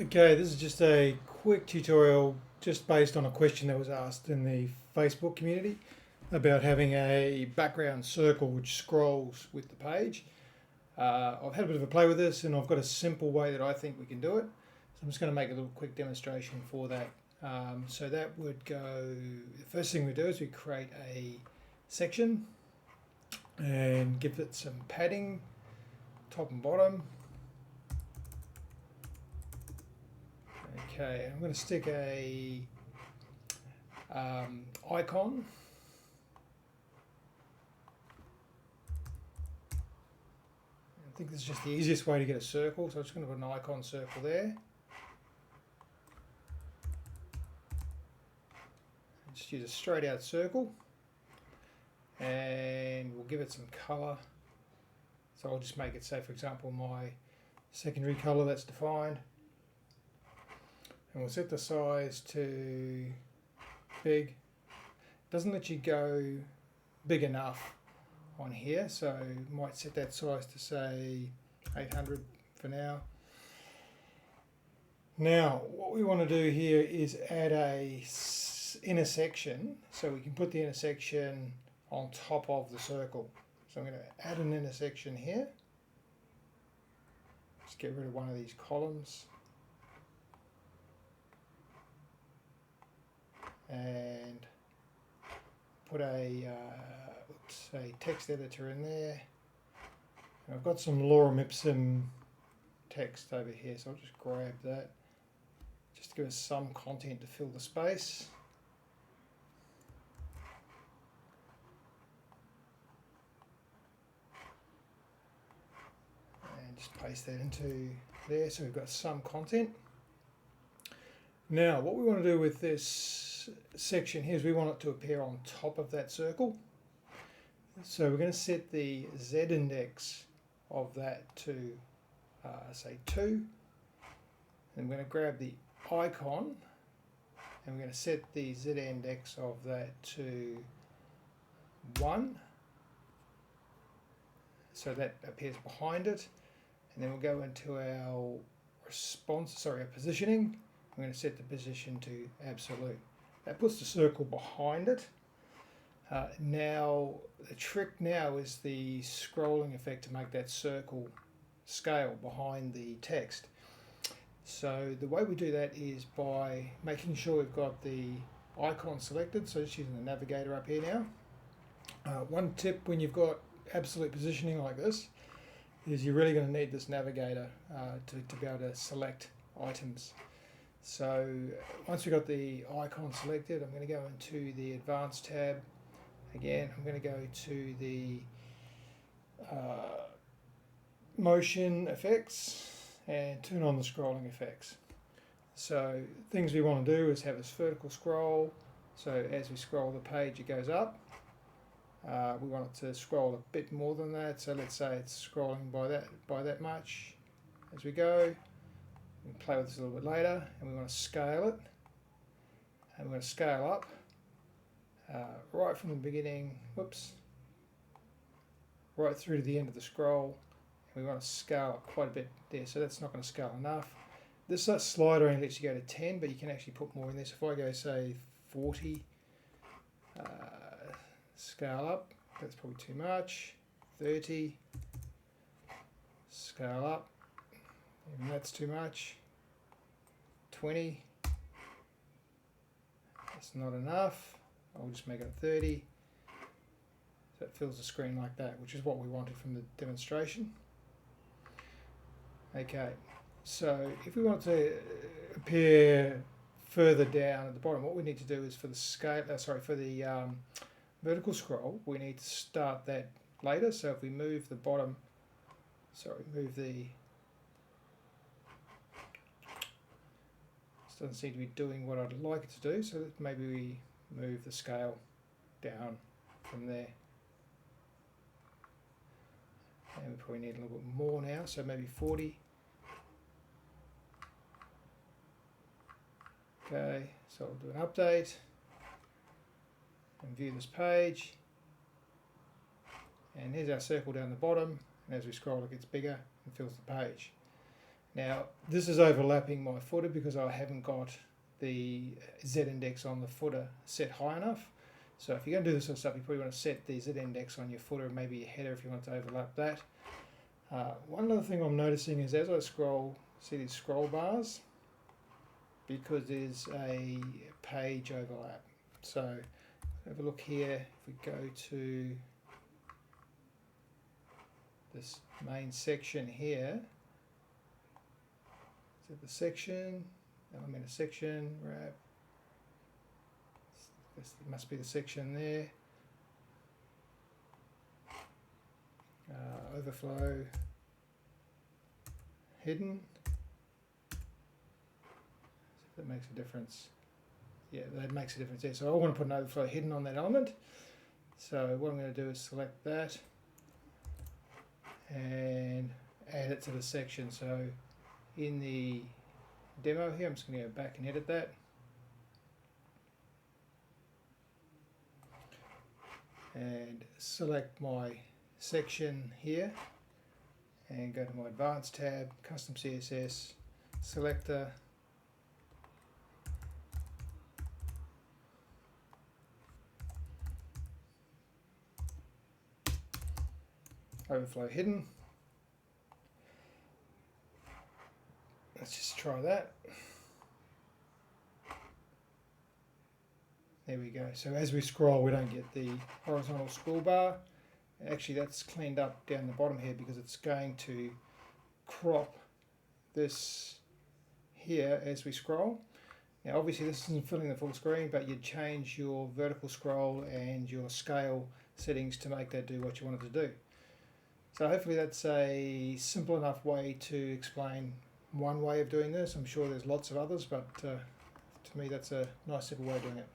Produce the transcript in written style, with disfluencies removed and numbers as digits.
Okay, this is just a quick tutorial just based on a question that was asked in the Facebook community about having a background circle which scrolls with the page. I've had a bit of a play with this and I've got a simple way that I think we can do it. So I'm just going to make a little quick demonstration for that. So that would go, the first thing we do is we create a section and give it some padding, top and bottom. Okay, I'm going to stick a icon. I think this is just the easiest way to get a circle, so I'm just going to put an icon circle there. Just use a straight out circle and we'll give it some colour. So I'll just make it, say for example, my secondary colour that's defined. And we'll set the size to big. Doesn't let you go big enough on here, so might set that size to say 800 for now. Now what we want to do here is add a intersection, so we can put the intersection on top of the circle. So I'm going to add an intersection here. Just get rid of one of these columns. And put a text editor in there. And I've got some lorem ipsum text over here, so I'll just grab that just to give us some content to fill the space. And just paste that into there, so we've got some content. Now what we want to do with this section here is we want it to appear on top of that circle. So we're going to set the Z index of that to say 2. And we're going to grab the icon and we're going to set the Z index of that to 1. So that appears behind it. And then we'll go into our our positioning. I'm going to set the position to absolute. That puts the circle behind it. Now the trick now is the scrolling effect to make that circle scale behind the text. So the way we do that is by making sure we've got the icon selected, so just using the navigator up here now. One tip when you've got absolute positioning like this is you're really going to need this navigator to be able to select items. So once we've got the icon selected, I'm going to go into the Advanced tab. Again, I'm going to go to the Motion Effects and turn on the scrolling effects. So things we want to do is have this vertical scroll. So as we scroll the page, it goes up. We want it to scroll a bit more than that. So let's say it's scrolling by that much as we go. We can play with this a little bit later, and we want to scale it, and we're going to scale up right from the beginning, right through to the end of the scroll. And we want to scale up quite a bit there, so that's not going to scale enough. This slider only lets you go to 10, but you can actually put more in this. If I go say 40, scale up, that's probably too much. 30, scale up. Even that's too much. 20, that's not enough. I'll just make it 30. So it fills the screen like that, which is what we wanted from the demonstration. Okay, so if we want to appear further down at the bottom, what we need to do is for the scale, for the vertical scroll, we need to start that later. So if we move the bottom, move the doesn't seem to be doing what I'd like it to do, so maybe we move the scale down from there. And we probably need a little bit more now, so maybe 40. Okay, so I'll do an update and view this page. And here's our circle down the bottom, and as we scroll it gets bigger and fills the page. Now this is overlapping my footer because I haven't got the Z index on the footer set high enough. So if you're going to do this sort of stuff, you probably want to set the Z index on your footer and maybe your header if you want to overlap that. One other thing I'm noticing is as I scroll, see these scroll bars, because there's a page overlap. So have a look here, if we go to this main section here, is it the section, Elementor section, wrap, this must be the section there, overflow, hidden, see if that makes a difference. Yeah, that makes a difference there. So I want to put an overflow hidden on that element. So what I'm going to do is select that and add it to the section. So in the demo here, I'm just going to go back and edit that. And select my section here and go to my Advanced tab, Custom CSS, Selector, Overflow hidden. Let's just try that. There we go. So as we scroll, we don't get the horizontal scroll bar. Actually, that's cleaned up down the bottom here because it's going to crop this here as we scroll. Now, obviously, this isn't filling the full screen, but you'd change your vertical scroll and your scale settings to make that do what you want it to do. So hopefully that's a simple enough way to explain one way of doing this. I'm sure there's lots of others, but to me that's a nice simple way of doing it.